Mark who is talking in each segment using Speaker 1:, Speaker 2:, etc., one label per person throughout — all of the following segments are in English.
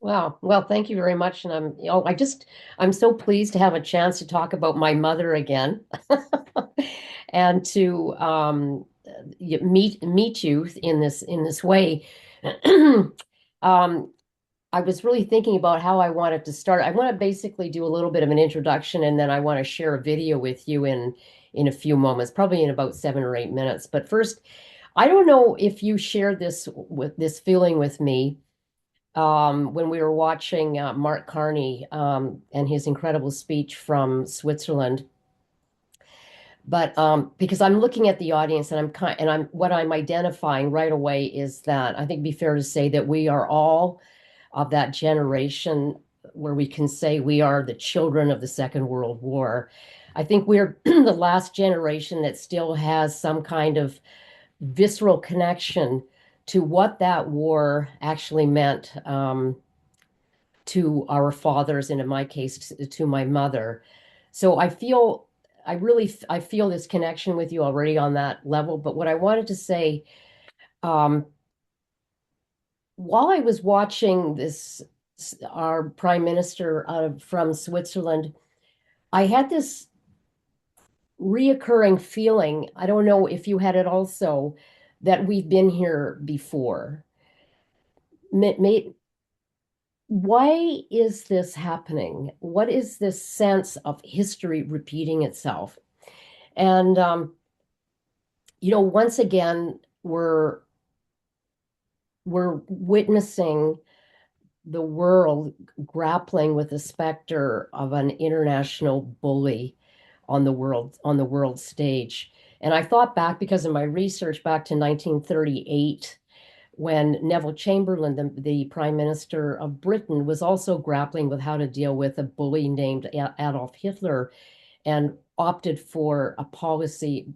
Speaker 1: Wow. Well, thank you very much. And I'm so pleased to have a chance to talk about my mother again and to meet you in this way. Um, I was really thinking about how I wanted to start. I want to basically do a little bit of an introduction, and then I want to share a video with you in a few moments, probably in about 7 or 8 minutes. But first, I don't know if you shared this feeling with me when we were watching Mark Carney and his incredible speech from Switzerland. But because I'm looking at the audience and I'm what I'm identifying right away is that I think it'd be fair to say that we are all of that generation where we can say we are the children of the Second World War. I think we're the last generation that still has some kind of visceral connection to what that war actually meant to our fathers, and in my case, to my mother. So I feel this connection with you already on that level. But what I wanted to say, um, while I was watching our prime minister from Switzerland, I had this reoccurring feeling. I don't know if you had it also, that we've been here before. May, why is this happening? What is this sense of history repeating itself? And once again, we're witnessing the world grappling with the specter of an international bully on the world stage. And I thought back because of my research back to 1938 when Neville Chamberlain, the Prime Minister of Britain, was also grappling with how to deal with a bully named Adolf Hitler and opted for a policy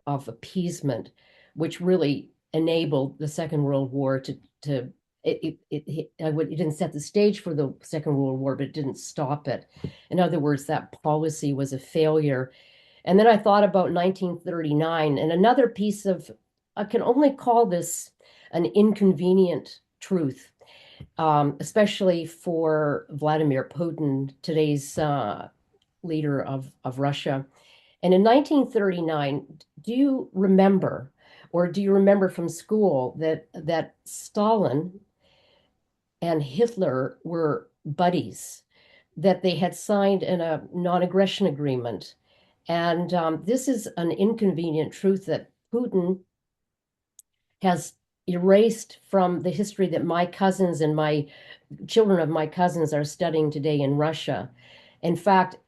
Speaker 1: of appeasement, which really enabled the Second World War to it didn't set the stage for the Second World War, but it didn't stop it. In other words, that policy was a failure. And then I thought about 1939 and another piece of, I can only call this an inconvenient truth, especially for Vladimir Putin, today's leader of Russia. And in 1939, do you remember, or do you remember from school that Stalin and Hitler were buddies, that they had signed a non-aggression agreement? And this is an inconvenient truth that Putin has erased from the history that my cousins and my children of my cousins are studying today in Russia. In fact,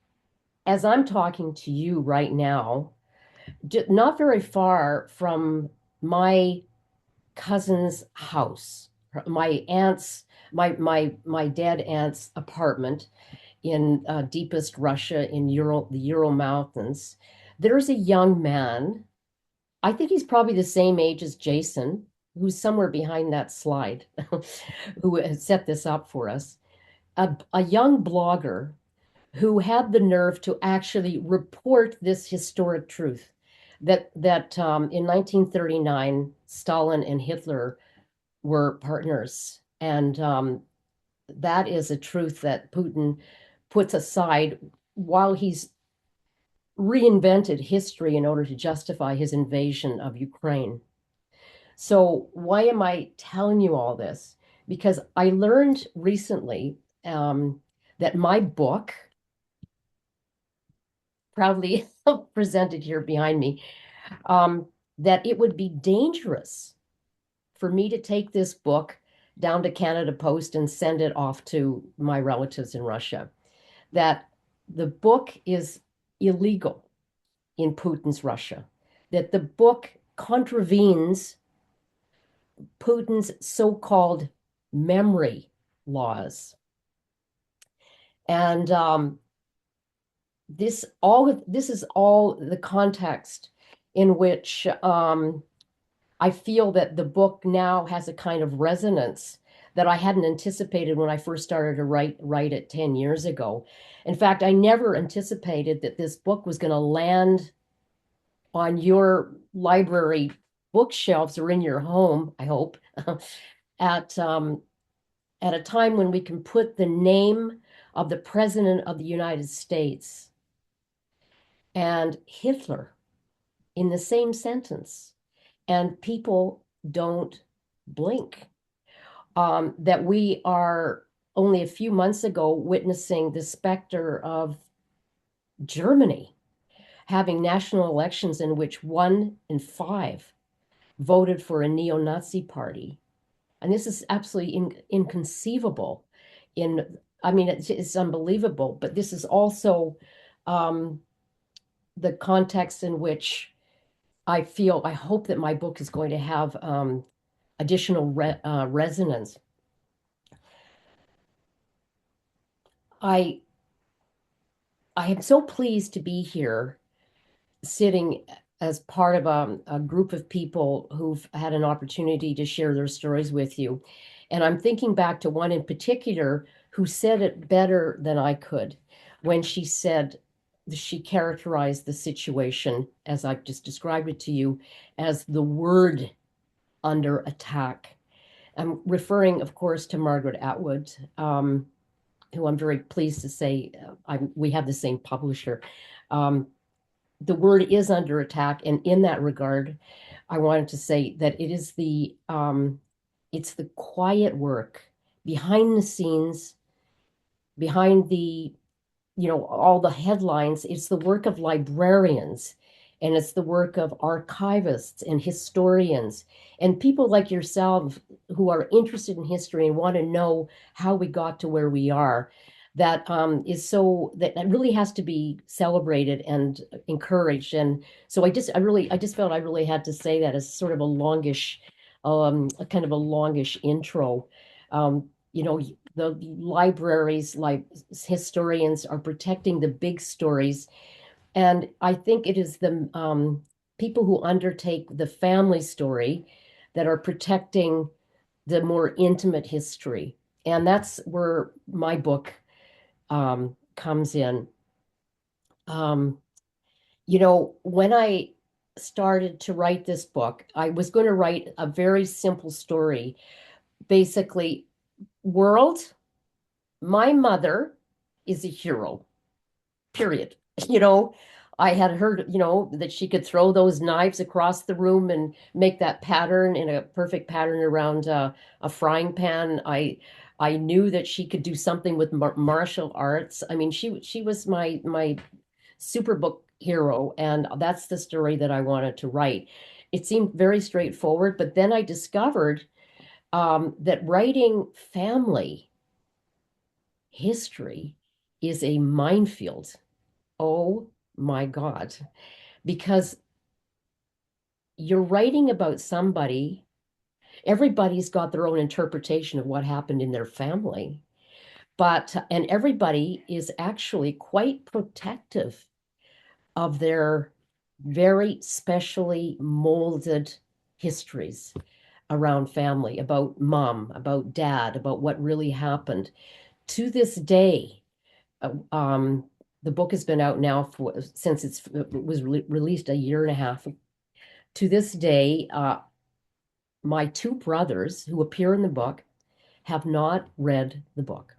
Speaker 1: as I'm talking to you right now, not very far from my cousin's house, my aunt's, my dead aunt's apartment in deepest Russia in the Ural Mountains. There's a young man. I think he's probably the same age as Jason, who's somewhere behind that slide, who has set this up for us. A young blogger who had the nerve to actually report this historic truth that in 1939 Stalin and Hitler were partners, and that is a truth that Putin puts aside while he's reinvented history in order to justify his invasion of Ukraine. So why am I telling you all this? Because I learned recently that my book, proudly presented here behind me, um, that it would be dangerous for me to take this book down to Canada Post and send it off to my relatives in Russia. That the book is illegal in Putin's Russia. That the book contravenes Putin's so-called memory laws. And this is all the context in which I feel that the book now has a kind of resonance that I hadn't anticipated when I first started to write it 10 years ago. In fact, I never anticipated that this book was going to land on your library bookshelves or in your home, I hope, at at a time when we can put the name of the President of the United States and Hitler in the same sentence, and people don't blink. That we are only a few months ago witnessing the specter of Germany having national elections in which 1 in 5 voted for a neo-Nazi party. And this is absolutely inconceivable. I mean, it's unbelievable, but this is also um, the context in which I hope that my book is going to have additional resonance. I I am so pleased to be here sitting as part of a group of people who've had an opportunity to share their stories with you. And I'm thinking back to one in particular who said it better than I could when she said she characterized the situation, as I've just described it to you, as the word under attack. I'm referring, of course, to Margaret Atwood, who I'm very pleased to say we have the same publisher. Um, the word is under attack, and in that regard, I wanted to say that it's the quiet work behind the scenes, behind the all the headlines. It's the work of librarians, and it's the work of archivists and historians and people like yourself who are interested in history and want to know how we got to where we are. That really has to be celebrated and encouraged. And so I just felt I really had to say that as sort of a longish, a kind of a longish intro. The libraries, like historians, are protecting the big stories, and I think it is the people who undertake the family story that are protecting the more intimate history. And that's where my book comes in. Um, when I started to write this book, I was going to write a very simple story. Basically, world, my mother is a hero, period. You know, I had heard, that she could throw those knives across the room and make that pattern in a perfect pattern around a frying pan. I knew that she could do something with martial arts. I mean, she was my superbook hero, and that's the story that I wanted to write. It seemed very straightforward, but then I discovered that writing family history is a minefield. Oh my God. Because you're writing about somebody, everybody's got their own interpretation of what happened in their family, and everybody is actually quite protective of their very specially molded histories around family, about mom, about dad, about what really happened. To this day, uh, um, the book has been out now since it was released a year and a half. To this day, my two brothers who appear in the book have not read the book.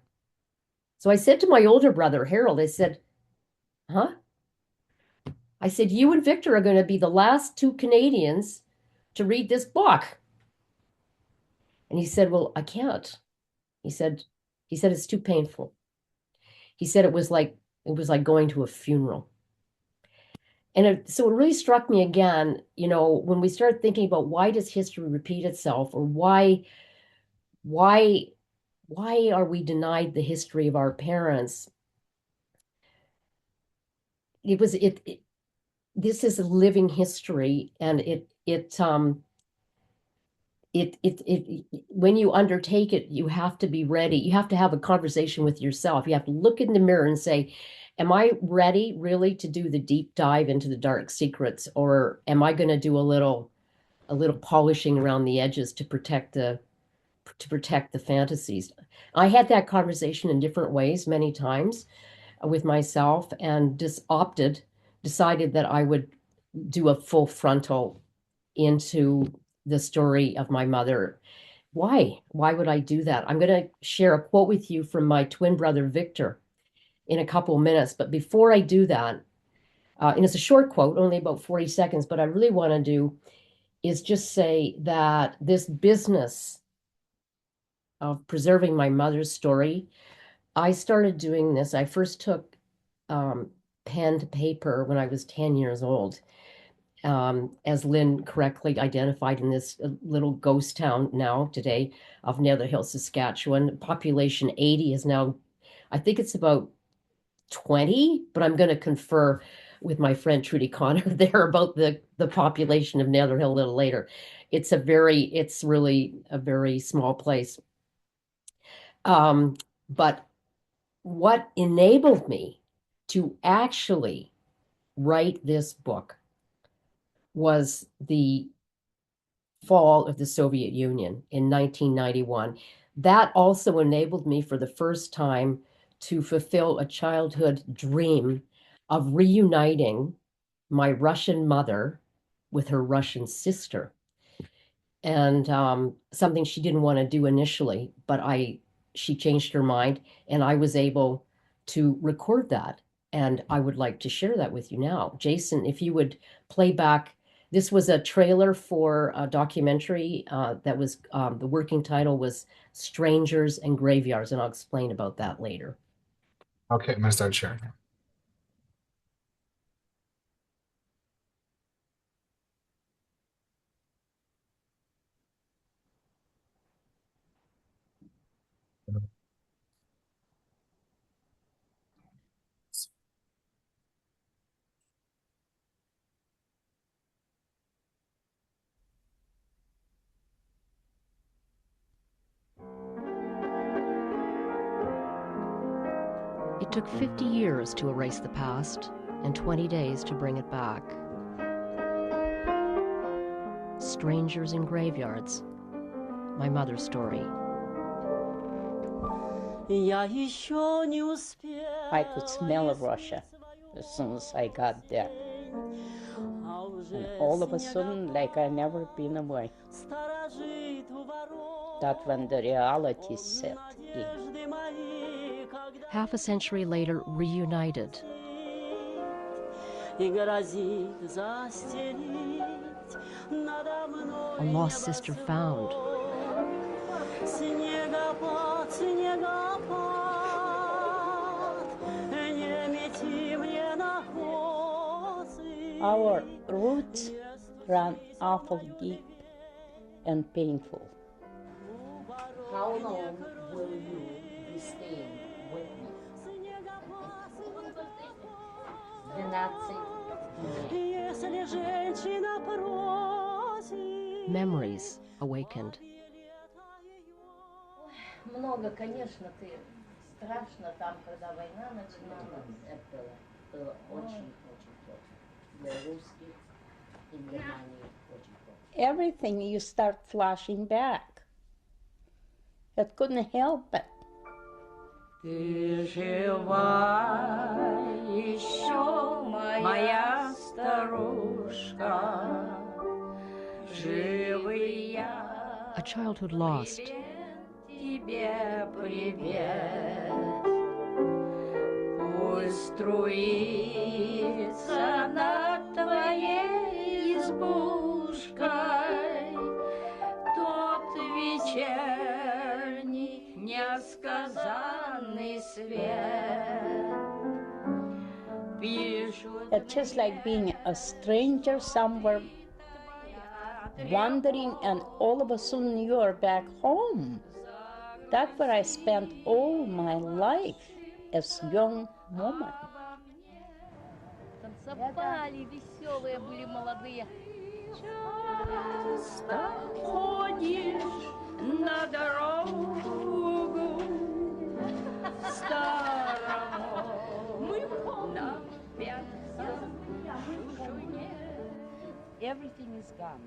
Speaker 1: So I said to my older brother, Harold, I said, huh? I said, you and Victor are going to be the last two Canadians to read this book. And he said, well, I can't. He said, it's too painful. He said it was like going to a funeral. And so it really struck me again, when we start thinking about why does history repeat itself, or why why are we denied the history of our parents? It was it This is a living history, and it when you undertake it, you have to be ready. You have to have a conversation with yourself. You have to look in the mirror and say, am I ready really to do the deep dive into the dark secrets, or am I going to do a little polishing around the edges to protect the fantasies? I had that conversation in different ways many times with myself, and decided that I would do a full frontal into the story of my mother. Why? Why would I do that? I'm going to share a quote with you from my twin brother, Victor, in a couple of minutes. But before I do that, and it's a short quote, only about 40 seconds, but I really want to do is just say that this business of preserving my mother's story, I started doing this. I first took um, pen to paper when I was 10 years old, as Lynn correctly identified in this little ghost town now today of Netherhill, Saskatchewan. Population 80 is now, I think it's about 20, but I'm going to confer with my friend Trudy Connor there about the population of Netherhill a little later. It's really a very small place. But what enabled me to actually write this book was the fall of the Soviet Union in 1991. That also enabled me for the first time to fulfill a childhood dream of reuniting my Russian mother with her Russian sister. And something she didn't want to do initially, but she changed her mind, and I was able to record that. And I would like to share that with you now. Jason, if you would play back, this was a trailer for a documentary that was, the working title was Strangers and Graveyards, and I'll explain about that later.
Speaker 2: Okay, I'm gonna start sharing.
Speaker 1: It took 50 years to erase the past and 20 days to bring it back. Strangers in Graveyards, my mother's story.
Speaker 3: I could smell Russia as soon as I got there. And all of a sudden, like I never been away. That's when the reality set in.
Speaker 1: Half a century later, reunited. A lost sister found.
Speaker 3: Our roots run awful deep and painful.
Speaker 4: How long will you be staying with me? 12
Speaker 1: Memories awakened.
Speaker 4: Много, конечно, ты страшно там, когда война начиналась. Было очень-очень плохо. Для русских и Германии очень плохо.
Speaker 3: Everything you start flashing back. I couldn't help it.
Speaker 5: Ты жива еще, моя старушка, живый я.
Speaker 1: A childhood lost.
Speaker 5: Тебе привет. Пусть струится над твоей избушкой тот вечерний несказанный свет.
Speaker 3: It's just like being a stranger somewhere, wandering, and all of a sudden you are back home. That's where I spent all my life as a young woman.
Speaker 6: Танцевали, веселые были молодые.
Speaker 5: Часто ходишь на дорогу старому на пятом чужине.
Speaker 6: Everything is gone.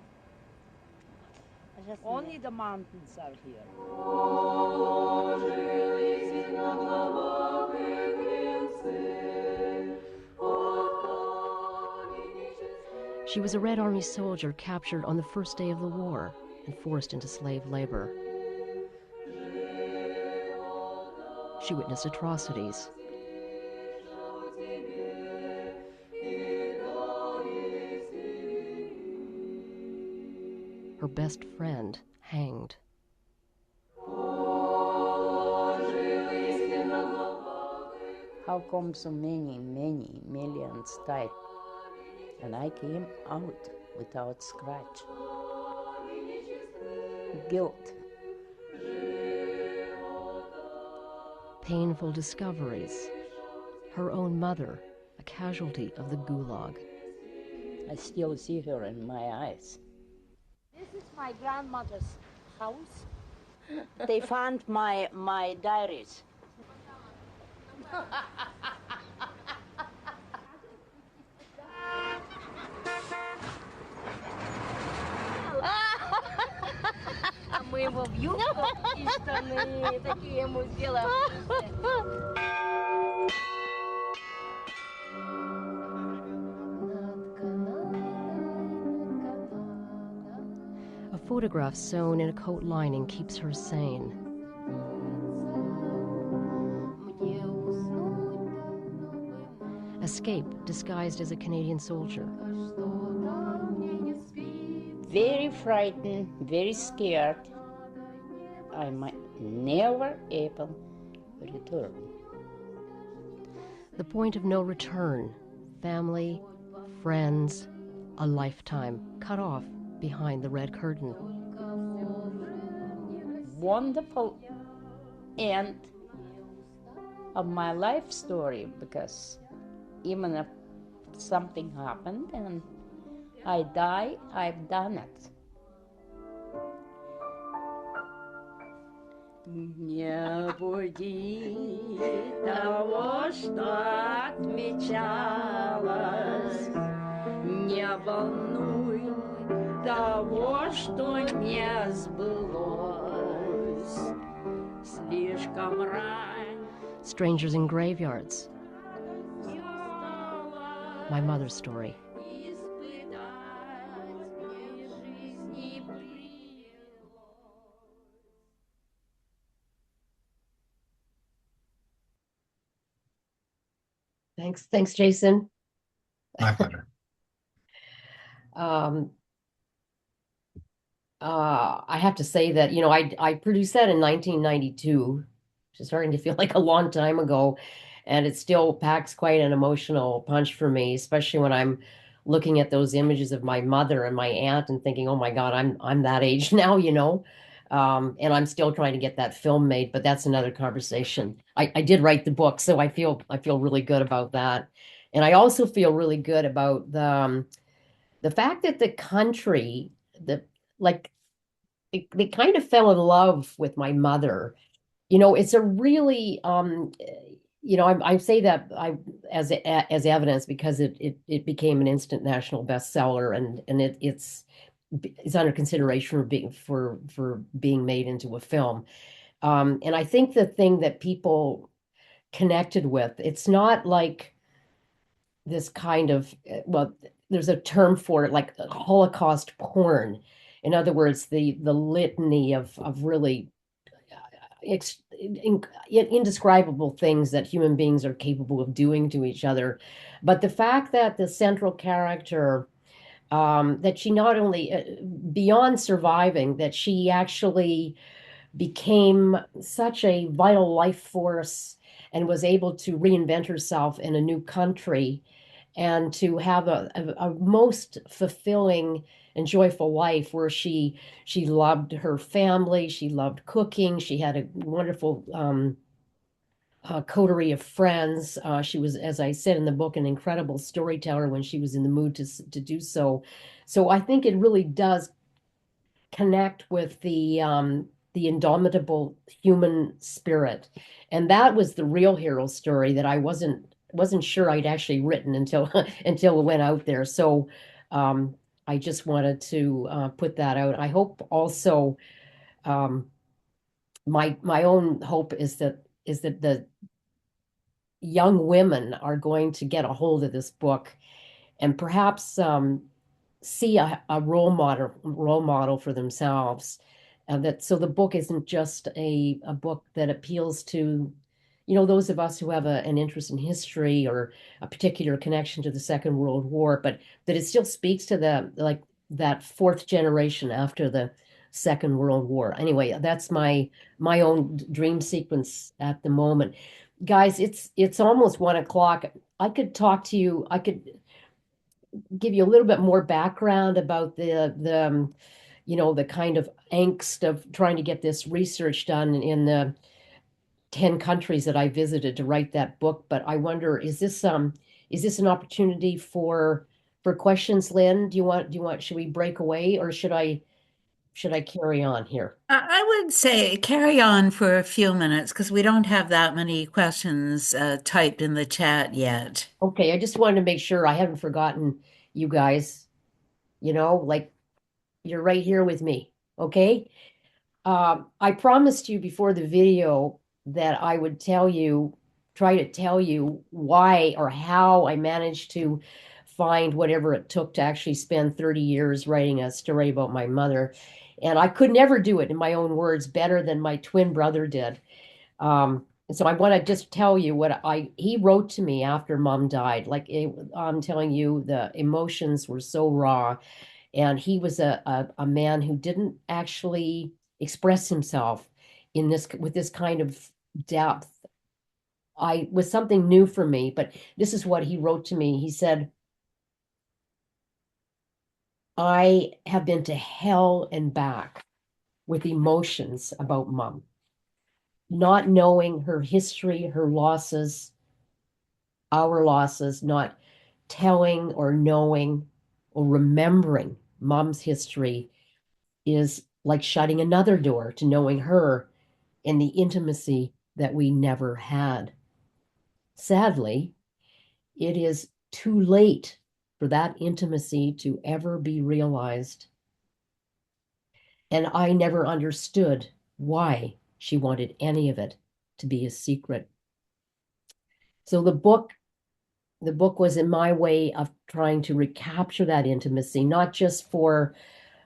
Speaker 6: Only the mountains are here.
Speaker 1: She was a Red Army soldier captured on the first day of the war and forced into slave labor. She witnessed atrocities. Her best friend hanged.
Speaker 3: How come so many millions died? And I came out without scratch. Guilt.
Speaker 1: Painful discoveries. Her own mother, a casualty of the Gulag.
Speaker 3: I still see her in my eyes.
Speaker 6: This is my grandmother's house. They found my diaries. Мы его в юбку и штаны такие ему сделаем.
Speaker 1: A photograph sewn in a coat lining keeps her sane. Escape disguised as a Canadian soldier.
Speaker 3: Very frightened, very scared. I might never able return.
Speaker 1: The point of no return. Family, friends, a lifetime cut off behind the red curtain.
Speaker 3: Wonderful end of my life story, because even if something happened and I die, I've done it. Не буди того, что отмечалось, не волнуй того, что не сбылось. Слишком рано.
Speaker 1: Strangers in graveyards. My mother's story. Thanks, Jason.
Speaker 2: My pleasure.
Speaker 1: I have to say that, I produced that in 1992, which is starting to feel like a long time ago, and it still packs quite an emotional punch for me, especially when I'm looking at those images of my mother and my aunt and thinking, oh my God, I'm that age now, and I'm still trying to get that film made, but that's another conversation. I did write the book, so I feel really good about that. And I also feel really good about the fact that the country, like they kind of fell in love with my mother. It's a really I say that as evidence because it became an instant national bestseller, and it's under consideration for being made into a film. And I think the thing that people connected with, it's not like this kind of, well, there's a term for it, like Holocaust porn. In other words, the litany of really indescribable things that human beings are capable of doing to each other. But the fact that the central character, that she not only, beyond surviving, that she actually became such a vital life force and was able to reinvent herself in a new country and to have a most fulfilling and joyful life where she loved her family, she loved cooking, she had a wonderful coterie of friends. She was, as I said in the book, an incredible storyteller when she was in the mood to do so. So I think it really does connect with the indomitable human spirit, and that was the real hero story that I wasn't sure I'd actually written until until it went out there. So I just wanted to put that out. I hope also, my own hope is that the young women are going to get a hold of this book and perhaps see a role model for themselves. That so the book isn't just a book that appeals to those of us who have an interest in history or a particular connection to the Second World War, but that it still speaks to the like that fourth generation after the Second World War. Anyway, that's my own dream sequence at the moment. Guys, it's almost 1 o'clock. I could talk to you. I could give you a little bit more background about the kind of angst of trying to get this research done in the 10 countries that I visited to write that book. But I wonder, is this an opportunity for questions, Lynn? Should we break away or should I carry on here?
Speaker 7: I would say carry on for a few minutes because we don't have that many questions typed in the chat yet.
Speaker 1: Okay, I just wanted to make sure I haven't forgotten you guys, like you're right here with me. Okay. I promised you before the video that I would try to tell you why or how I managed to find whatever it took to actually spend 30 years writing a story about my mother. And I could never do it in my own words better than my twin brother did. And so I want to just tell you what he wrote to me after mom died. I'm telling you, the emotions were so raw. And he was a man who didn't actually express himself with this kind of depth. I was something new for me, but this is what he wrote to me. He said, I have been to hell and back with emotions about mom, not knowing her history, her losses, our losses, not telling or knowing or remembering mom's history is like shutting another door to knowing her and the intimacy that we never had. Sadly, it is too late for that intimacy to ever be realized. And I never understood why she wanted any of it to be a secret. So the book was in my way of trying to recapture that intimacy, not just for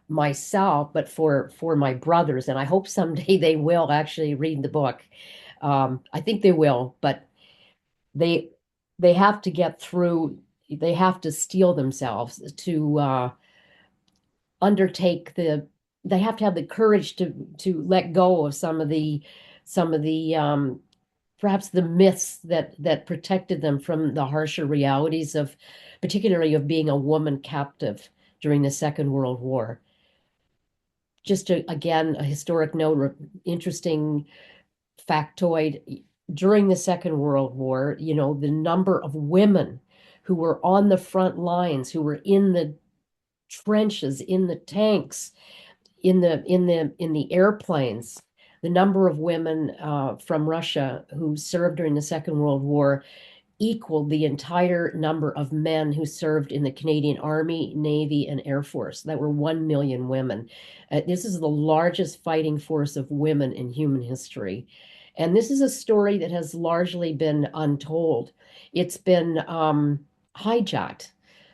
Speaker 1: myself, but for my brothers. And I hope someday they will actually read the book. I think they will, but they they have to get through. They have to steel themselves to undertake the. They have to have the courage to let go of some of the perhaps the myths that protected them from the harsher realities of, particularly of being a woman captive during the Second World War. Just again, a historic note, interesting factoid. During the Second World War, the number of women who were on the front lines, who were in the trenches, in the tanks, in the airplanes, the number of women from Russia who served during the Second World War equaled the entire number of men who served in the Canadian Army, Navy, and Air Force. That were 1 million women. This is the largest fighting force of women in human history. And this is a story that has largely been untold. It's been hijacked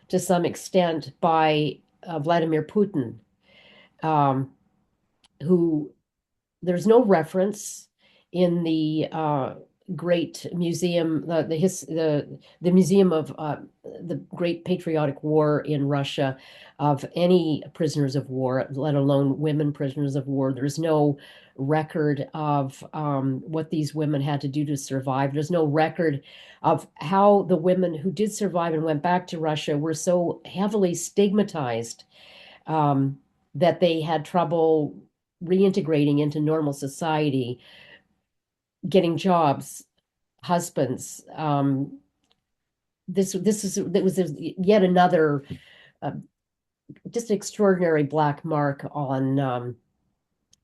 Speaker 1: to some extent by Vladimir Putin, um, who there's no reference in the great museum, the museum of the Great Patriotic War in Russia, of any prisoners of war, let alone women prisoners of war. There's no record of what these women had to do to survive. There's no record of how the women who did survive and went back to Russia were so heavily stigmatized, um, that they had trouble reintegrating into normal society, getting jobs, husbands. That was yet another uh, just extraordinary black mark on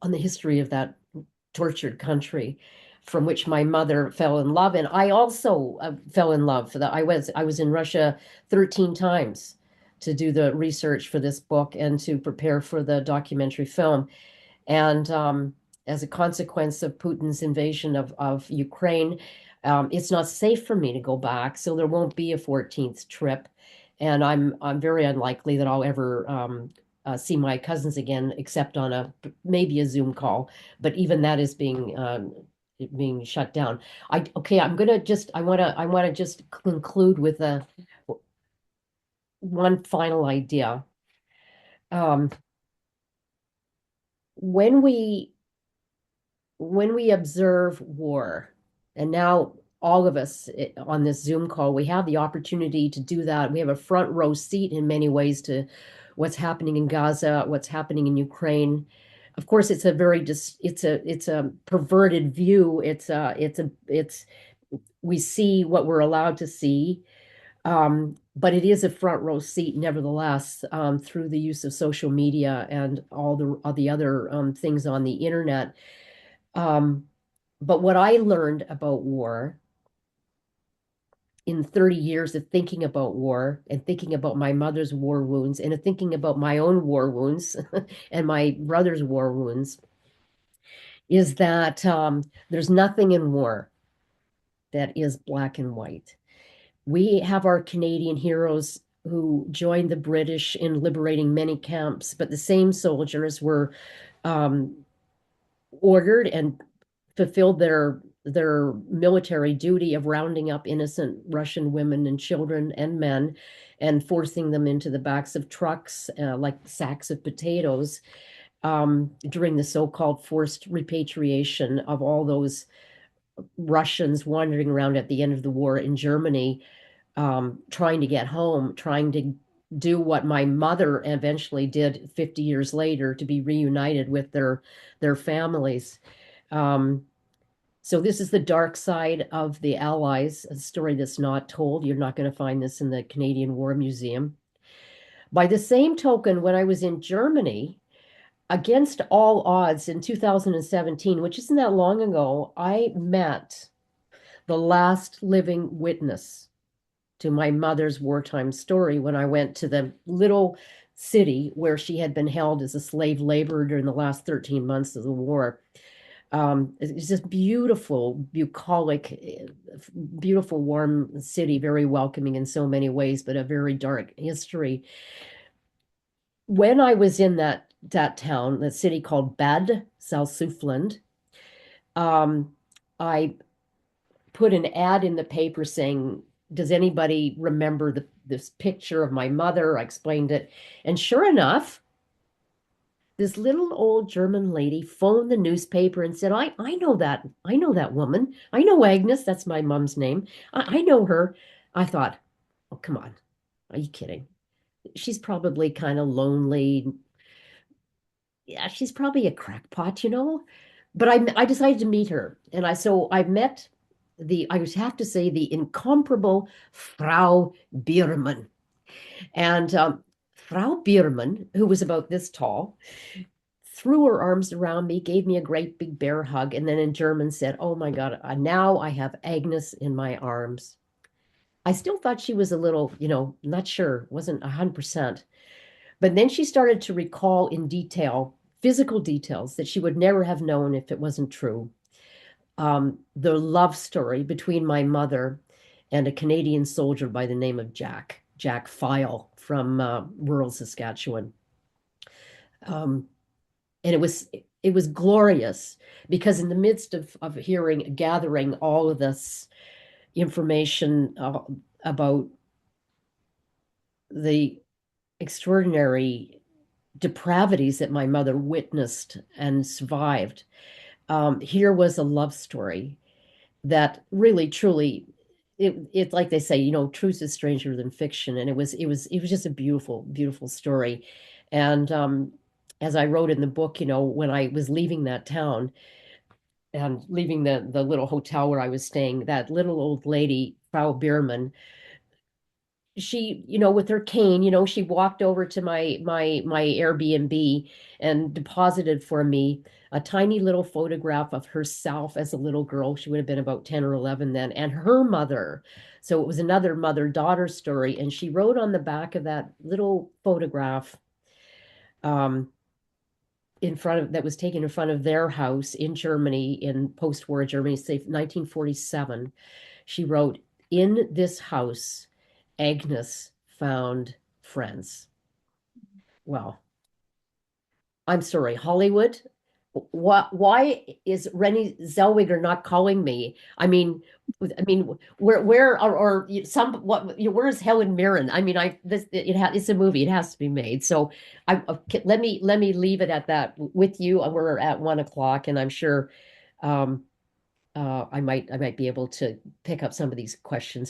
Speaker 1: the history of that tortured country, from which my mother fell in love, and I also fell in love for that. I was in Russia 13 times to do the research for this book and to prepare for the documentary film. And as a consequence of Putin's invasion of Ukraine, it's not safe for me to go back, so there won't be a 14th trip. And I'm very unlikely that I'll ever see my cousins again, except on maybe a Zoom call. But even that is being it being shut down. I want to just conclude with a one final idea. Um, when we observe war, and now all of us on this Zoom call, we have the opportunity to do that. We have a front row seat in many ways to what's happening in Gaza, what's happening in Ukraine. Of course, it's a very it's a perverted view. It's we see what we're allowed to see. But it is a front row seat, nevertheless, through the use of social media and all the other things on the internet. Um, but what I learned about war in 30 years of thinking about war and thinking about my mother's war wounds and thinking about my own war wounds and my brother's war wounds is that there's nothing in war that is black and white. We have our Canadian heroes who joined the British in liberating many camps, but the same soldiers were um, ordered and fulfilled their military duty of rounding up innocent Russian women and children and men and forcing them into the backs of trucks like sacks of potatoes during the so-called forced repatriation of all those Russians wandering around at the end of the war in Germany, trying to get home, trying to do what my mother eventually did 50 years later to be reunited with their families. Um, so this is the dark side of the Allies, a story that's not told. You're not going to find this in the Canadian War Museum. By the same token, when I was in Germany, against all odds in 2017, which isn't that long ago, I met the last living witness to my mother's wartime story when I went to the little city where she had been held as a slave laborer during the last 13 months of the war. It's just beautiful, bucolic, beautiful, warm city, very welcoming in so many ways, but a very dark history. When I was in that town, that city called Bad Salzuflen, um, I put an ad in the paper saying, "Does anybody remember this picture of my mother?" I explained it, and sure enough, this little old German lady phoned the newspaper and said, I know that woman. I know Agnes, that's my mom's name. I know her." I thought, oh, come on. Are you kidding? She's probably kind of lonely. Yeah, she's probably a crackpot, you know? But I decided to meet her. And I met I would have to say, the incomparable Frau Biermann. And Frau Biermann, who was about this tall, threw her arms around me, gave me a great big bear hug, and then in German said, "Oh my God, now I have Agnes in my arms." I still thought she was a little, not sure, wasn't 100%. But then she started to recall in detail, physical details that she would never have known if it wasn't true. The love story between my mother and a Canadian soldier by the name of Jack File from rural Saskatchewan. Um, and it was glorious because in the midst of gathering all of this information about the extraordinary depravities that my mother witnessed and survived, here was a love story that really truly, it's like they say, truth is stranger than fiction, and it was just a beautiful story. And as I wrote in the book, when I was leaving that town and leaving the little hotel where I was staying, that little old lady, Frau Biermann, she, with her cane, she walked over to my Airbnb and deposited for me a tiny little photograph of herself as a little girl. She would have been about 10 or 11 then, and her mother. So it was another mother-daughter story. And she wrote on the back of that little photograph, um, that was taken in front of their house in Germany, in post-war Germany, say 1947. She wrote, "In this house, Agnes found friends." Well, I'm sorry, Hollywood, why is Rennie Zellweger not calling me? I mean, where or some what where's Helen Mirren? I mean, it's a movie. It has to be made. So okay, let me leave it at that with you. We're at 1 o'clock, and I'm sure I might be able to pick up some of these questions